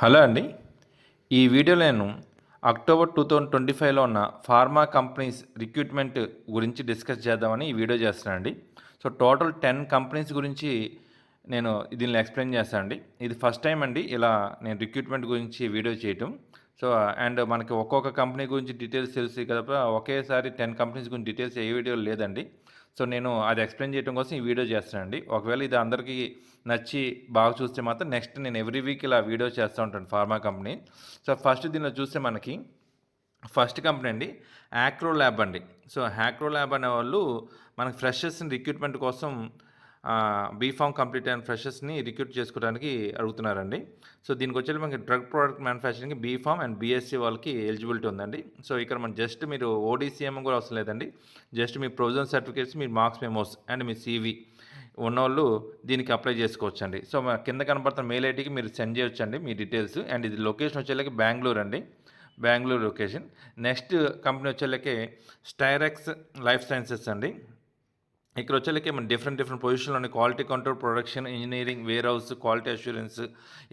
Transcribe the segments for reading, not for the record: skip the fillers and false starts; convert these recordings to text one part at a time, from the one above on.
Hello అండి. ఈ వీడియోలో నేను అక్టోబర్ 2025లో ఉన్న ఫార్మా కంపెనీస్ రిక్రూట్మెంట్ గురించి డిస్కస్ చేద్దామని ఈ వీడియో చేస్తున్నానండి. సో టోటల్ 10 కంపెనీస్ గురించి నేను దీనిలో ఎక్స్‌ప్లెయిన్ చేస్తానండి. ఇది ఫస్ట్ టైం అండి ఇలా నేను రిక్రూట్మెంట్ గురించి వీడియో చేయటం. సో అండ్ మనకి ఒక్కొక్క కంపెనీ గురించి డీటెయిల్స్ తెలుస్తాయి కదా! ఒకేసారి 10 కంపెనీస్ గురించి డీటెయిల్స్ ఏ వీడియోలో లేదండి. సో నేను అది ఎక్స్‌ప్లెయిన్ చేయడం కోసం ఈ వీడియో చేస్తున్నానండి. ఒకవేళ ఇది అందరికీ నచ్చి బాగా చూస్తే మాత్రం నెక్స్ట్ నేను ఎవ్రీ వీక్ ఇలా వీడియో చేస్తూ ఉంటాను ఫార్మా కంపెనీ. సో ఫస్ట్ దీనిలో చూస్తే మనకి ఫస్ట్ కంపెనీ అండి యాక్రో ల్యాబ్ అండి. సో యాక్రో ల్యాబ్ అనేవాళ్ళు మనకి ఫ్రెషర్స్‌ని రిక్రూట్మెంట్ కోసం బీఫార్మ్ కంప్లీట్ అయిన ఫ్రెషర్స్‌ని రిక్రూట్ చేసుకోవడానికి అడుగుతున్నారండి. సో దీనికొచ్చేసి మనకి డ్రగ్ ప్రొడక్ట్ మ్యానుఫ్యాక్చరింగ్‌కి బీఫార్మ్ అండ్ బీఎస్సీ వాళ్ళకి ఎలిజిబిలిటీ ఉందండి. సో ఇక్కడ మనం జస్ట్ మీరు ఓడీసీఎం కూడా అవసరం లేదండి. జస్ట్ మీ ప్రొవిజనల్ సర్టిఫికేట్స్, మీ మార్క్స్ మెమోస్ అండ్ మీ సీవీ ఉన్నోళ్ళు దీనికి అప్లై చేసుకోవచ్చండి. సో కింద కనపడుతున్న మెయిల్ ఐడీకి మీరు సెండ్ చేయొచ్చండి మీ డీటెయిల్స్. అండ్ ఇది లొకేషన్ వచ్చేళ్ళకి బెంగుళూరు అండి. బెంగుళూరు లొకేషన్. నెక్స్ట్ కంపెనీ వచ్చేళ్ళకి స్టైరెక్స్ లైఫ్ సైన్సెస్ అండి. ఇక్కడ వచ్చేళ్ళకి మన డిఫరెంట్ పొజిషన్‌లో ఉన్నాయి. Quality control, production, engineering, ware house, quality assurance.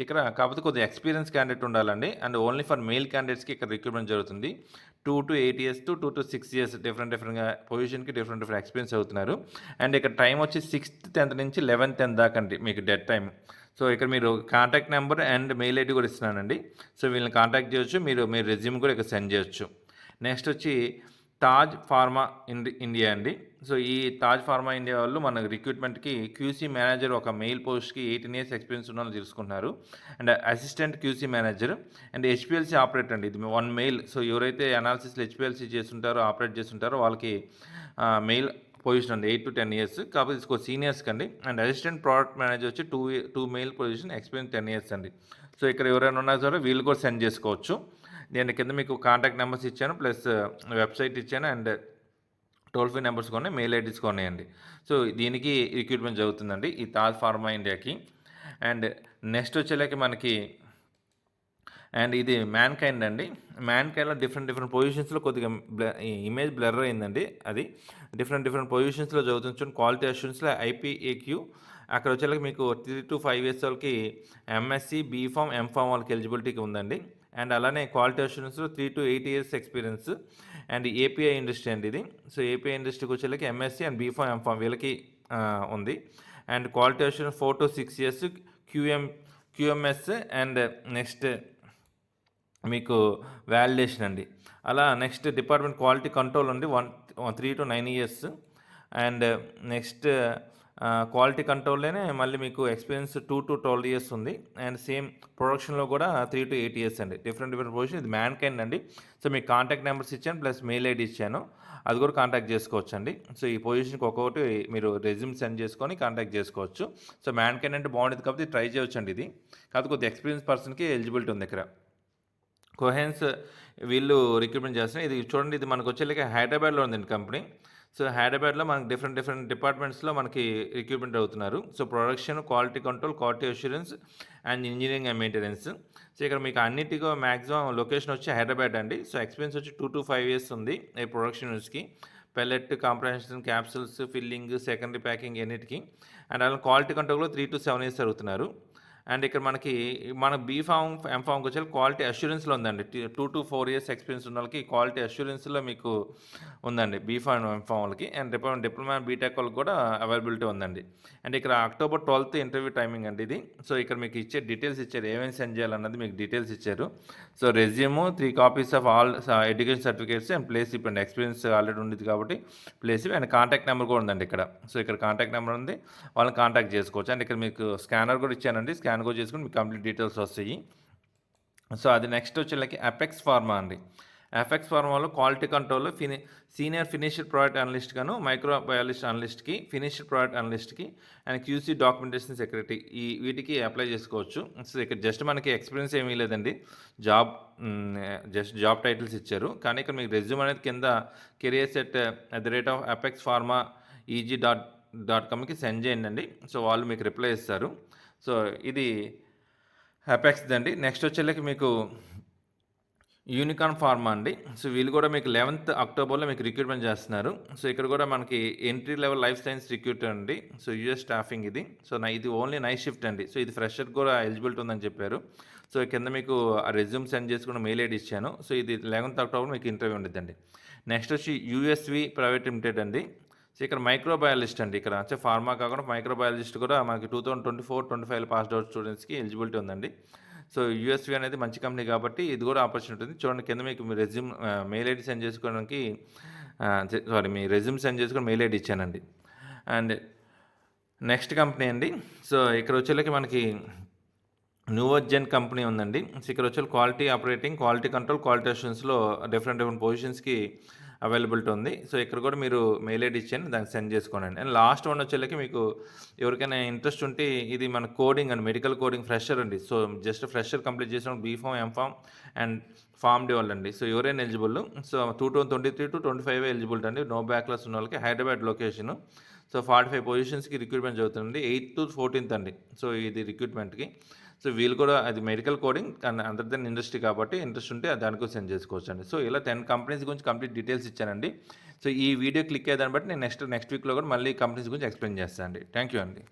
ఇక్కడ కాకపోతే కొద్దిగా ఎక్స్పీరియన్స్ క్యాండిడేట్ ఉండాలండి. అండ్ ఓన్లీ ఫర్ మెయిల్ క్యాండిడేట్స్‌కి ఇక్కడ రిక్రూట్మెంట్ జరుగుతుంది. 2-8 ఇయర్స్ టు 2-6 ఇయర్స్ డిఫరెంట్‌గా పొజిషన్‌కి డిఫరెంట్ ఎక్స్పీరియన్స్ అవుతున్నారు. అండ్ ఇక్కడ టైం వచ్చి 6th 10th నుంచి 11th 10th దాకా అండి మీకు డెడ్ టైమ్. సో ఇక్కడ మీరు contact number and mail ID కూడా ఇస్తున్నానండి. సో వీళ్ళని కాంటాక్ట్ చేయొచ్చు. మీ రెజ్యూమ్ కూడా ఇక్కడ సెండ్ చేయొచ్చు. నెక్స్ట్ వచ్చి తాజ్ ఫార్మా ఇండియా అండి. సో ఈ తాజ్ ఫార్మా ఇండియా వాళ్ళు మన రిక్రూట్మెంట్‌కి క్యూసీ మేనేజర్ ఒక మెయిల్ పోస్ట్‌కి 18 ఇయర్స్ ఎక్స్పీరియన్స్ ఉన్నోళ్ళని తీసుకుంటున్నారు. And assistant QC manager and HPLC operator అండి. ఇది 1 మెయిల్. సో ఎవరైతే అనాలిసిస్‌లో హెచ్‌పీఎల్‌సీ చేస్తుంటారో, ఆపరేట్ చేస్తుంటారో వాళ్ళకి మెయిల్ పొజిషన్ అండి. 8-10 ఇయర్స్. కాకపోతే ఇది సీనియర్స్‌కి అండి. అండ్ అసిస్టెంట్ ప్రొడక్ట్ మేనేజర్ వచ్చి 2 మెయిల్ పొజిషన్, ఎక్స్పీరియన్స్ 10 ఇయర్స్ అండి. సో ఇక్కడ ఎవరైనా ఉన్నా సరే వీళ్ళు కూడా సెండ్ చేసుకోవచ్చు. నేను కింద మీకు కాంటాక్ట్ నెంబర్స్ ఇచ్చాను. ప్లస్ వెబ్సైట్ ఇచ్చాను. అండ్ టోల్ ఫ్రీ నెంబర్స్ కొన్ని, మెయిల్ ఐడీస్ కొన్నాయండి. సో దీనికి రిక్రూట్మెంట్ జరుగుతుందండి ఈ తాజ్ ఫార్మా ఇండియాకి. అండ్ నెక్స్ట్ వచ్చేలాకి మనకి అండ్ ఇది మ్యాన్కైండ్ అండి. మ్యాన్కైండ్‌లో డిఫరెంట్ పొజిషన్స్‌లో కొద్దిగా ఈ ఇమేజ్ బ్లర్ అయిందండి. అది డిఫరెంట్ పొజిషన్స్‌లో చదువుతుంది చూడండి. క్వాలిటీ అష్యూరెన్స్‌లో ఐపీఏక్యూ అక్కడ వచ్చేలాగా మీకు 3-5 ఇయర్స్ వాళ్ళకి ఎంఎస్సీ, బీఫార్మ్, ఎంఫార్మ్ వాళ్ళకి ఎలిజిబిలిటీకి ఉందండి. అండ్ అలానే క్వాలిటీ అష్యూరెన్స్‌లో 3-8 years experience. And API industry అండి ఇది. సో ఏపీఐ ఇండస్ట్రీకి వచ్చేలాగా ఎంఎస్సీ అండ్ బీఫార్మ్, ఎంఫార్మ్ వీళ్ళకి ఉంది. And quality assurance 4-6 years QMS and next మీకు వాలిడేషన్ అండి. అలా నెక్స్ట్ డిపార్ట్మెంట్ క్వాలిటీ కంట్రోల్ ఉంది 3-9 ఇయర్స్. అండ్ నెక్స్ట్ క్వాలిటీ కంట్రోల్‌లోనే మళ్ళీ మీకు ఎక్స్పీరియన్స్ 2-12 ఇయర్స్ ఉంది. అండ్ సేమ్ ప్రొడక్షన్‌లో కూడా 3-8 ఇయర్స్ అండి. Different position. ఇది మ్యాన్కైండ్ అండి. సో మీకు కాంటాక్ట్ నెంబర్స్ ఇచ్చాను. ప్లస్ మెయిల్ ఐడీ ఇచ్చాను. అది కూడా కాంటాక్ట్ చేసుకోవచ్చండి. సో ఈ పొజిషన్‌కి ఒక్కొక్కటి మీరు రెజ్యూమ్ సెండ్ చేసుకొని కాంటాక్ట్ చేసుకోవచ్చు. సో మ్యాన్కైండ్ అంటే బాగుండేది కాబట్టి ట్రై చేయొచ్చండి ఇది. కాకపోతే కొద్దిగా ఎక్స్పీరియన్స్ పర్సన్‌కి ఎలిజిబిలిటీ ఉంది ఇక్కడ. కోహెన్స్ వీళ్ళు రిక్రూట్మెంట్ చేస్తున్నారు. ఇది చూడండి, ఇది మనకు వచ్చేలాగా హైదరాబాద్‌లో ఉందండి కంపెనీ. సో హైదరాబాద్‌లో మనకి డిఫరెంట్ డిపార్ట్మెంట్స్‌లో మనకి రిక్రూట్మెంట్ అవుతున్నారు. So production, quality control, quality assurance and engineering and maintenance. So ఇక్కడ మీకు అన్నిటికీ మాక్సిమం లొకేషన్ వచ్చి హైదరాబాద్ అండి. సో ఎక్స్పీరియన్స్ వచ్చి 2-5 ఇయర్స్ ఉంది ఈ ప్రొడక్షన్ యూనిట్స్‌కి. Pellet, comprehension, capsules, filling, secondary packing అన్నిటికి. అండ్ అలానే క్వాలిటీ కంట్రోల్‌లో 3-7 ఇయర్స్ అడుగుతున్నారు. అండ్ ఇక్కడ మన బీఫార్మ్, ఎంఫార్మ్‌కి వచ్చేసరికి క్వాలిటీ అష్యూరెన్స్‌లో ఉందండి. 2-4 ఇయర్స్ ఎక్స్పీరియన్స్ ఉన్న వాళ్ళకి క్వాలిటీ అష్యూరెన్స్‌లో మీకు ఉందండి బీఫార్మ్, ఎంఫార్మ్ వాళ్ళకి. అండ్ డిప్లొమా, బీటెక్ వాళ్ళకి కూడా అవైలబిలిటీ ఉందండి. అండ్ ఇక్కడ అక్టోబర్ 12th ఇంటర్వ్యూ టైమింగ్ అండి ఇది. సో ఇక్కడ మీకు ఇచ్చే డీటెయిల్స్ ఇచ్చారు. ఏమేమి సెండ్ చేయాలన్నది మీకు డీటెయిల్స్ ఇచ్చారు. So resume, 3 copies of all education certificates and place ఇవ్వండి. ఎక్స్పీరియన్స్ ఆల్రెడీ ఉండేది కాబట్టి ప్లేస్ అండ్ కాంటాక్ట్ నెంబర్ కూడా ఉందండి ఇక్కడ. సో ఇక్కడ కాంటాక్ట్ నెంబర్ ఉంది. వాళ్ళని కాంటాక్ట్ చేసుకోవచ్చు. అండ్ ఇక్కడ మీకు స్కానర్ కూడా ఇచ్చానండి. స్కాన్ కూడా చేసుకుని మీకు కంప్లీట్ డీటెయిల్స్ వస్తాయి. సో అది నెక్స్ట్ వచ్చేలాకి అపెక్స్ ఫార్మా అండి. అపెక్స్ ఫార్మాలో క్వాలిటీ కంట్రోల్లో సీనియర్ ఫినిష్డ్ ప్రోడక్ట్ అనలిస్ట్ గాను, మైక్రోబయాలజిస్ట్ అనలిస్ట్కి, ఫినిష్డ్ ప్రోడక్ట్ అనలిస్ట్కి అండ్ క్యూసీ డాక్యుమెంటేషన్ సెక్రటరీ వీటికి అప్లై చేసుకోవచ్చు. సో ఇక్కడ జస్ట్ మనకి ఎక్స్పీరియన్స్ ఏమీ లేదండి. జస్ట్ జాబ్ టైటిల్స్ ఇచ్చారు. కానీ ఇక్కడ మీకు రెజ్యూమ్ అనేది కింద careerset@apexpharma eg.comకి సెండ్ చేయండి. సో వాళ్ళు మీకు రిప్లై ఇస్తారు. సో ఇది అపెక్స్‌ది అండి. నెక్స్ట్ వచ్చేళ్ళకి మీకు యూనికార్న్ ఫార్మా అండి. సో, వీళ్ళు కూడా మీకు 11థ్ అక్టోబర్‌లో మీకు రిక్రూట్‌మెంట్ చేస్తున్నారు. సో, ఇక్కడ కూడా మనకి entry level life science recruiter అండి. సో, యూఎస్ స్టాఫింగ్ ఇది. సో, ఇది ఓన్లీ నైట్ షిఫ్ట్ అండి. సో, ఇది ఫ్రెషర్‌కి కూడా ఎలిజిబిలిటీ ఉందని చెప్పారు. సో, కింద మీకు ఆ రెజ్యూమ్ సెండ్ చేసుకున్న మెయిల్ ఐడీ ఇచ్చాను. సో, ఇది 11థ్ అక్టోబర్ మీకు ఇంటర్వ్యూ ఉండిద్దండి. నెక్స్ట్ వచ్చి యూఎస్‌వి ప్రైవేట్ లిమిటెడ్ అండి. సో, ఇక్కడ మైక్రోబయాలజిస్ట్ అండి. ఇక్కడ ఫార్మా కాకుండా మైక్రోబయాలజిస్ట్ కూడా మనకి 2024, 25లో పాస్డ్ అవుట్ స్టూడెంట్స్‌కి ఎలిజిబిలిటీ ఉందండి. సో, యూఎస్‌వి అనేది మంచి కంపెనీ కాబట్టి ఇది కూడా ఆపర్చునిటీ ఉంది. చూడండి కింద మీకు మీ రెజ్యూమ్ మెయిల్ ఐడీ సెండ్ చేసుకోవడానికి మీ రెజ్యూమ్ సెండ్ చేసుకొని మెయిల్ ఐడీ ఇచ్చానండి. అండ్ నెక్స్ట్ కంపెనీ అండి. సో, ఇక్కడ వచ్చేలకి మనకి న్యూవర్జెన్ కంపెనీ ఉందండి. సో, ఇక్కడ వచ్చేసి quality operating, quality control, quality అష్యూరెన్స్‌లో డిఫరెంట్ పొజిషన్స్‌కి అవైలబిలిటీ ఉంది. సో, ఇక్కడ కూడా మీరు మెయిల్ ఐడీ ఇచ్చాను. దానికి సెండ్ చేసుకోండి. అండ్ లాస్ట్ వన్ వచ్చేలకి మీకు ఎవరికైనా ఇంట్రెస్ట్ ఉంటే ఇది మన కోడింగ్ అండి. మెడికల్ కోడింగ్ ఫ్రెషర్ అండి. సో, జస్ట్ ఫ్రెషర్ కంప్లీట్ చేసిన B Pharm, M Pharm and Pharm D వాళ్ళండి. సో, ఎవరైనా ఎలిజిబుల్. సో, 2023-25 ఎలిజిబిలిటీ అండి. నో బ్యాక్‌లాగ్స్ ఉన్న వాళ్ళకి హైదరాబాద్ లొకేషను. సో, 45 పొజిషన్స్‌కి రిక్రూట్‌మెంట్ జరుగుతుందండి. 8-14 అండి. సో, ఇది రిక్రూట్‌మెంట్‌కి. సో, వీళ్ళు కూడా అది medical coding and other then industry కాబట్టి ఇంట్రెస్ట్ ఉంటే దానికి సెండ్ చేసుకోవచ్చండి. సో, ఇలా 10 కంపెనీస్ గురించి కంప్లీట్ డీటెయిల్స్ ఇచ్చానండి. సో, ఈ వీడియో క్లిక్ అయ్యేదాన్ని బట్టి నేను నెక్స్ట్ వీక్‌లో కూడా మళ్ళీ కంపెనీస్ గురించి ఎక్స్‌ప్లెయిన్ చేస్తానండి. థ్యాంక్ యూ అండి.